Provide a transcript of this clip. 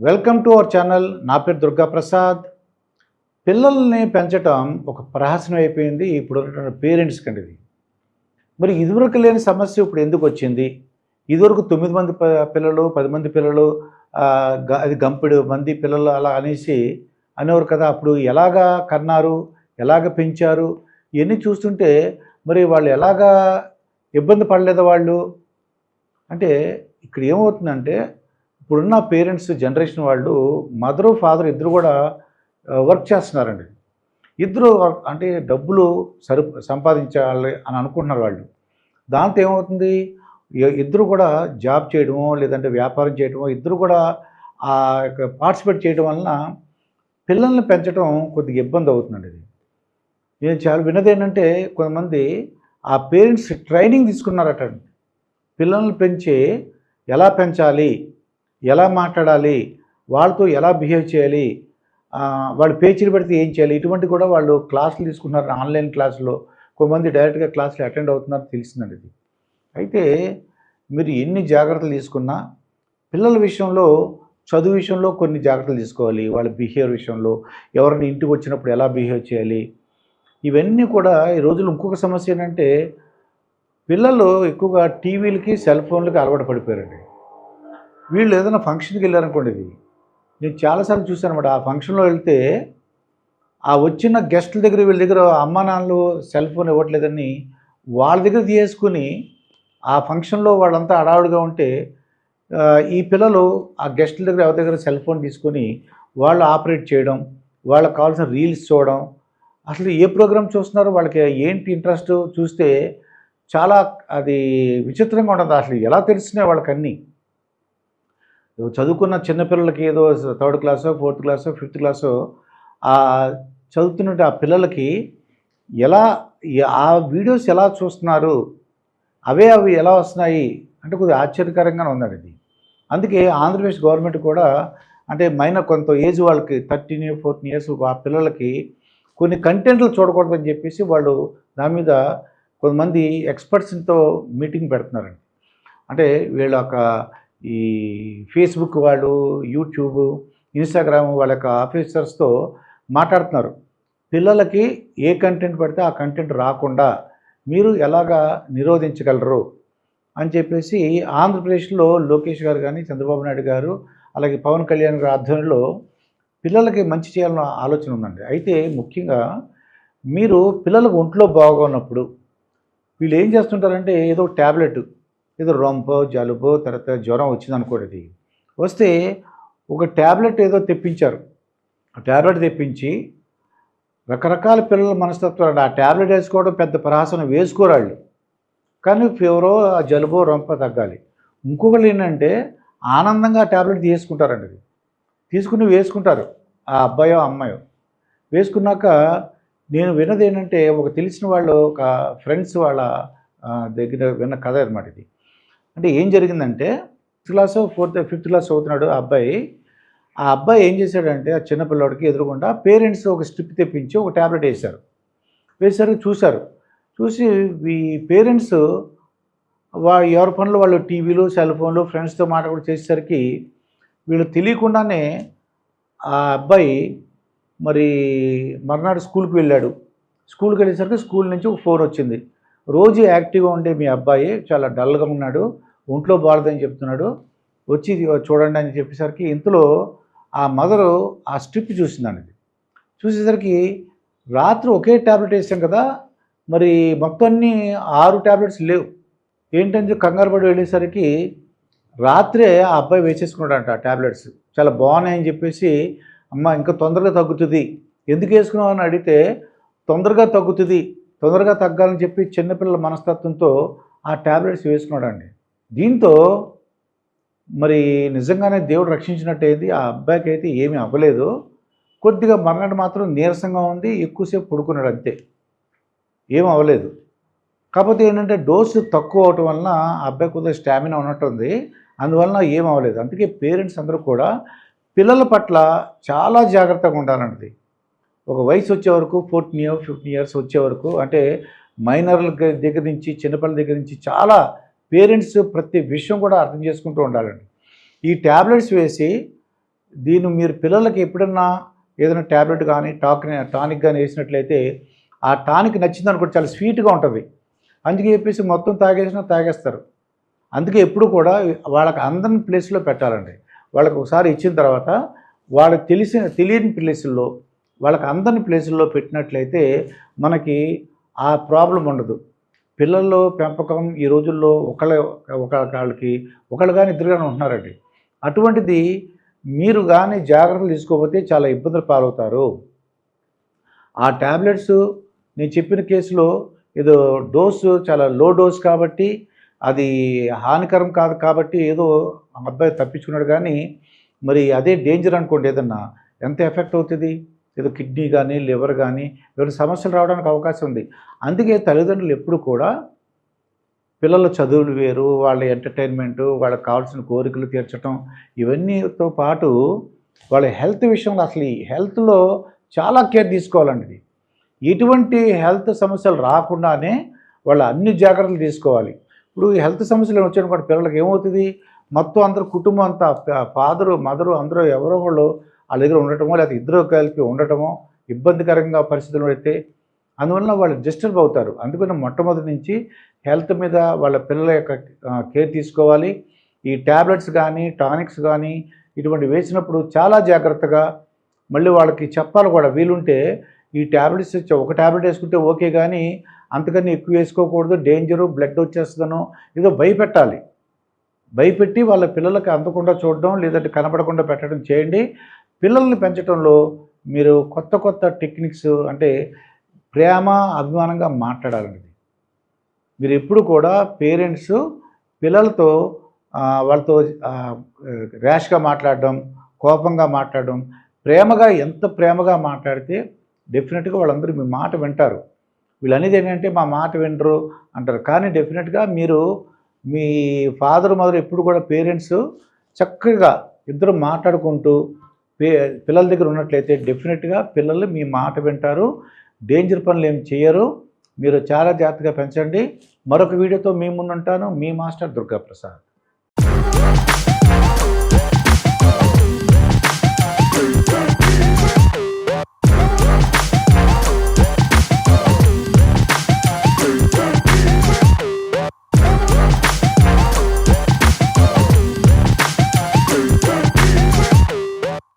Welcome to our channel. నా పేరు దుర్గా ప్రసాద్. పిల్లల్ని పెంచటం ఒక ప్రహసనం అయిపోయింది ఇప్పుడు పేరెంట్స్ కండి. ఇది మరి ఇదివరకు లేని సమస్య ఇప్పుడు ఎందుకు వచ్చింది? ఇదివరకు 9 మంది పిల్లలు, 10 మంది పిల్లలు, అది గంపెడు మంది పిల్లలు అలా అనేసి అనేవారు కదా. అప్పుడు ఎలాగా కన్నారు, ఎలాగ పెంచారు, ఇవన్నీ చూస్తుంటే మరి వాళ్ళు ఎలాగా ఇబ్బంది పడలేదా వాళ్ళు? అంటే ఇక్కడ ఏమవుతుందంటే ఇప్పుడున్న పేరెంట్స్ జనరేషన్ వాళ్ళు మదరు ఫాదర్ ఇద్దరు కూడా వర్క్ చేస్తున్నారండి. ఇద్దరు అంటే డబ్బులు సంపాదించాలి అని అనుకుంటున్నారు వాళ్ళు. దాంతో ఏమవుతుంది, ఇద్దరు కూడా జాబ్ చేయడమో లేదంటే వ్యాపారం చేయడమో ఇద్దరు కూడా ఆ యొక్క పార్టిసిపేట్ చేయడం వలన పిల్లల్ని పెంచడం కొద్దిగా ఇబ్బంది అవుతుందండి. ఇది నేను చాలా విన్నది ఏంటంటే కొంతమంది ఆ పేరెంట్స్ ట్రైనింగ్ తీసుకున్నారట. పిల్లల్ని పెంచి ఎలా పెంచాలి, ఎలా మాట్లాడాలి, వాళ్ళతో ఎలా బిహేవ్ చేయాలి, వాళ్ళు పేచీలు పెడితే ఏం చేయాలి, ఇటువంటి కూడా వాళ్ళు క్లాసులు తీసుకుంటున్నారు. ఆన్లైన్ క్లాసులో కొంతమంది డైరెక్ట్గా క్లాసులు అటెండ్ అవుతున్నారు తెలిసిందండి ఇది. అయితే మీరు ఎన్ని జాగ్రత్తలు తీసుకున్నా పిల్లల విషయంలో, చదువు విషయంలో కొన్ని జాగ్రత్తలు తీసుకోవాలి. వాళ్ళ బిహేవియర్ విషయంలో, ఎవరైనా ఇంటికి వచ్చినప్పుడు ఎలా బిహేవ్ చేయాలి, ఇవన్నీ కూడా ఈ రోజుల్లో ఇంకొక సమస్య ఏంటంటే పిల్లలు ఎక్కువగా టీవీలకి, సెల్ ఫోన్లకి అలవాటు పడిపోయారండి. వీళ్ళు ఏదైనా ఫంక్షన్కి వెళ్ళారనుకోండి, ఇది నేను చాలాసార్లు చూశాను అనమాట. ఆ ఫంక్షన్లో వెళ్తే ఆ వచ్చిన గెస్టుల దగ్గర వీళ్ళ దగ్గర అమ్మా నాన్నలు సెల్ ఫోన్ ఇవ్వట్లేదని వాళ్ళ దగ్గర తీసుకుని ఆ ఫంక్షన్లో వాళ్ళంతా హడావుడిగా ఉంటే ఈ పిల్లలు ఆ గెస్టుల దగ్గర ఎవరి దగ్గర సెల్ ఫోన్ తీసుకొని వాళ్ళు ఆపరేట్ చేయడం, వాళ్ళకి కావాల్సిన రీల్స్ చూడడం, అసలు ఏ ప్రోగ్రామ్ చూస్తున్నారో వాళ్ళకి ఏంటి ఇంట్రెస్ట్ చూస్తే చాలా అది విచిత్రంగా ఉంటుంది. అసలు ఎలా తెలుస్తున్నాయి వాళ్ళకన్నీ. చదువుకున్న చిన్నపిల్లలకి ఏదో 3rd క్లాసో, 4th క్లాసో, 5th క్లాసో చదువుతున్నట్టు ఆ పిల్లలకి ఎలా ఆ వీడియోస్ ఎలా చూస్తున్నారు, అవి ఎలా వస్తున్నాయి అంటే కొద్దిగా ఆశ్చర్యకరంగానే ఉందండి ఇది. అందుకే ఆంధ్రప్రదేశ్ గవర్నమెంట్ కూడా అంటే కొంత ఏజ్ వాళ్ళకి 13, 14 ఇయర్స్ ఆ పిల్లలకి కొన్ని కంటెంట్లు చూడకూడదని చెప్పేసి వాళ్ళు దాని మీద కొంతమంది ఎక్స్పర్ట్స్తో మీటింగ్ పెడుతున్నారండి. అంటే వీళ్ళ ఈ ఫేస్బుక్ వాళ్ళు, యూట్యూబ్, ఇన్స్టాగ్రామ్ వాళ్ళ యొక్క ఆఫీసర్స్తో మాట్లాడుతున్నారు. పిల్లలకి ఏ కంటెంట్ పడితే ఆ కంటెంట్ రాకుండా మీరు ఎలాగా నిరోధించగలరు అని చెప్పేసి ఆంధ్రప్రదేశ్లో లోకేష్ గారు కానీ, చంద్రబాబు నాయుడు గారు, అలాగే పవన్ కళ్యాణ్ గారి ఆధ్వర్యంలో పిల్లలకి మంచి చేయాలన్న ఆలోచన ఉందండి. అయితే ముఖ్యంగా మీరు పిల్లలకు ఒంట్లో బాగున్నప్పుడు వీళ్ళు ఏం చేస్తుంటారంటే ఏదో ట్యాబ్లెట్, ఏదో రొంపో, జలుబో, తర్వాత జ్వరం వచ్చిందనుకోండి, వస్తే ఒక ట్యాబ్లెట్ ఏదో తెప్పించారు. ఆ ట్యాబ్లెట్ తెప్పించి రకరకాల పిల్లల మనస్తత్వాలు ఆ ట్యాబ్లెట్ వేసుకోవడం పెద్ద ప్రహాసనం వేసుకోరాళ్ళు. కానీ ఫీవరో, ఆ జలుబో, రొంప తగ్గాలి. ఇంకొకళ్ళు ఏంటంటే ఆనందంగా ఆ ట్యాబ్లెట్ తీసుకుంటారండి. అది తీసుకుని వేసుకుంటారు ఆ అబ్బాయో అమ్మాయో. వేసుకున్నాక నేను విన్నది ఏంటంటే ఒక తెలిసిన వాళ్ళు ఒక ఫ్రెండ్స్ వాళ్ళ దగ్గర విన్న కథ అనమాట ఇది. అంటే ఏం జరిగిందంటే 5th క్లాసో, 5th క్లాస్ చదువుతున్నాడు ఆ అబ్బాయి. ఆ అబ్బాయి ఏం చేశాడంటే ఆ చిన్నపిల్లడికి ఎదురుగుండా పేరెంట్స్ ఒక స్ట్రిప్ తెప్పించి ఒక ట్యాబ్లెట్ వేశారు. వేసరికి చూసి ఈ పేరెంట్స్ ఎవరి పనులు వాళ్ళు టీవీలు, సెల్ ఫోన్లు, ఫ్రెండ్స్తో మాట్లాడి చేసేసరికి వీళ్ళు తెలియకుండానే ఆ అబ్బాయి మరి మర్నాడు స్కూల్కి వెళ్ళాడు. స్కూల్కి వెళ్ళేసరికి స్కూల్ నుంచి ఒక ఫోన్ వచ్చింది. రోజు యాక్టివ్గా ఉండే మీ అబ్బాయి చాలా డల్గా ఉన్నాడు, ఒంట్లో బాగలేదని చెప్తున్నాడు, వచ్చి చూడండి అని చెప్పేసరికి ఇంతలో ఆ మదరు ఆ స్ట్రిప్ చూసిందండి. చూసేసరికి రాత్రి ఒకే ట్యాబ్లెట్ వేసాం కదా, మరి మొత్తం అన్నీ 6 ట్యాబ్లెట్స్ లేవు. ఏంటని కంగారు పడి వెళ్ళేసరికి రాత్రే ఆ అబ్బాయి వేసేసుకున్నాడంట ఆ ట్యాబ్లెట్స్. చాలా బాగున్నాయని చెప్పేసి, అమ్మ ఇంకా తొందరగా తగ్గుతుంది, ఎందుకు వేసుకున్నావు అని అడిగితే తొందరగా తగ్గాలని చెప్పి చిన్నపిల్లల మనస్తత్వంతో ఆ ట్యాబ్లెట్స్ వేసుకున్నాడండి. దీంతో మరి నిజంగానే దేవుడు రక్షించినట్టయింది. ఆ అబ్బాయికి అయితే ఏమీ అవ్వలేదు. కొద్దిగా మర్నాడు మాత్రం నీరసంగా ఉంది, ఎక్కువసేపు పడుకున్నాడు అంతే, ఏం అవ్వలేదు. కాకపోతే ఏంటంటే డోసు తక్కువ అవటం వలన ఆ అబ్బాయి కొద్దిగా స్టామినా ఉన్నట్టుంది, అందువలన ఏం అవ్వలేదు. అందుకే పేరెంట్స్ అందరూ కూడా పిల్లల పట్ల చాలా జాగ్రత్తగా ఉండాలండి. ఒక వయసు వచ్చే వరకు 14 15 ఇయర్స్ వచ్చే వరకు అంటే మైనర్ల దగ్గర నుంచి, చిన్నపిల్లల దగ్గర నుంచి చాలా పేరెంట్స్ ప్రతి విషయం కూడా అర్థం చేసుకుంటూ ఉండాలండి. ఈ ట్యాబ్లెట్స్ వేసి దీన్ని మీరు పిల్లలకి ఎప్పుడన్నా ఏదైనా ట్యాబ్లెట్ కానీ టానిక్ కానీ వేసినట్లయితే ఆ టానిక్ నచ్చింది అనుకోండి, చాలా స్వీట్గా ఉంటుంది. అందుకే చెప్పేసి మొత్తం తాగేస్తారు. అందుకే ఎప్పుడు కూడా వాళ్ళకి అందని ప్లేస్లో పెట్టాలండి. వాళ్ళకి ఒకసారి ఇచ్చిన తర్వాత వాళ్ళకి తెలియని ప్లేసుల్లో, వాళ్ళకి అందని ప్లేసుల్లో పెట్టినట్లయితే మనకి ఆ ప్రాబ్లం ఉండదు. పిల్లల్లో పెంపకం ఈ రోజుల్లో ఒకళ్ళు కానీ ఇద్దరు కానీ ఉంటున్నారండి. అటువంటిది మీరు కానీ జాగ్రత్తలు తీసుకోకపోతే చాలా ఇబ్బందులు పాలవుతారు. ఆ ట్యాబ్లెట్స్ నేను చెప్పిన కేసులో ఏదో డోసు చాలా లో డోస్ కాబట్టి అది హానికరం కాదు కాబట్టి ఏదో ఆ అబ్బాయి తప్పించుకున్నాడు. కానీ మరి అదే డేంజర్ అనుకోండి, ఏదన్నా ఎంత ఎఫెక్ట్ అవుతుంది, ఏదో కిడ్నీ కానీ లివర్ కానీ ఏమైనా సమస్యలు రావడానికి అవకాశం ఉంది. అందుకే తల్లిదండ్రులు ఎప్పుడు కూడా పిల్లల చదువులు వేరు, వాళ్ళ ఎంటర్టైన్మెంటు, వాళ్ళకి కావాల్సిన కోరికలు తీర్చడం, ఇవన్నీతో పాటు వాళ్ళ హెల్త్ విషయంలో అసలు ఈ హెల్త్లో చాలా కేర్ తీసుకోవాలండి. ఎటువంటి హెల్త్ సమస్యలు రాకుండానే వాళ్ళు అన్ని జాగ్రత్తలు తీసుకోవాలి. ఇప్పుడు ఈ హెల్త్ సమస్యలు వచ్చాయనుకోండి, పిల్లలకి ఏమవుతుంది, మొత్తం అందరూ కుటుంబం అంతా ఫాదరు మదరు అందరూ ఎవరో వాళ్ళు వాళ్ళ దగ్గర ఉండటమో, లేకపోతే ఇద్దరు కలిపి ఉండటమో ఇబ్బందికరంగా పరిస్థితులు అయితే అందువలన వాళ్ళు డిస్టర్బ్ అవుతారు. అందుకని మొట్టమొదటి నుంచి హెల్త్ మీద వాళ్ళ పిల్లల యొక్క కేర్ తీసుకోవాలి. ఈ ట్యాబ్లెట్స్ కానీ టానిక్స్ కానీ ఇటువంటి వేసినప్పుడు చాలా జాగ్రత్తగా మళ్ళీ వాళ్ళకి చెప్పాలి కూడా. వీలుంటే ఈ ట్యాబ్లెట్స్ ఒక ట్యాబ్లెట్ వేసుకుంటే ఓకే, కానీ అంతకన్నా ఎక్కువ వేసుకోకూడదు, డేంజరు, బ్లడ్ వచ్చేస్తుందనో ఏదో భయపెట్టి వాళ్ళ పిల్లలకి అందకుండా చూడడం, లేదంటే కనపడకుండా పెట్టడం చేయండి. పిల్లల్ని పెంచడంలో మీరు కొత్త టెక్నిక్స్ అంటే ప్రేమ అభిమానంగా మాట్లాడాలండి. మీరు ఎప్పుడు కూడా పేరెంట్స్ పిల్లలతో వాళ్ళతో ర్యాష్గా మాట్లాడడం, కోపంగా మాట్లాడడం, ఎంత ప్రేమగా మాట్లాడితే డెఫినెట్గా వాళ్ళందరూ మీ మాట వింటారు. వీళ్ళు అనేది ఏంటంటే మా మాట వినరు అంటారు. కానీ డెఫినెట్గా మీరు మీ ఫాదర్ మదర్ ఎప్పుడు కూడా పేరెంట్స్ చక్కగా ఇద్దరు మాట్లాడుకుంటూ పిల్లల దగ్గర ఉన్నట్లయితే డెఫినెట్గా పిల్లలు మీ మాట వింటారు, డేంజర్ పనులు ఏం చేయరు. మీరు చాలా జాగ్రత్తగా పెంచండి. మరొక వీడియోతో మీ ముందుంటాను. మీ మాస్టర్ దుర్గాప్రసాద్.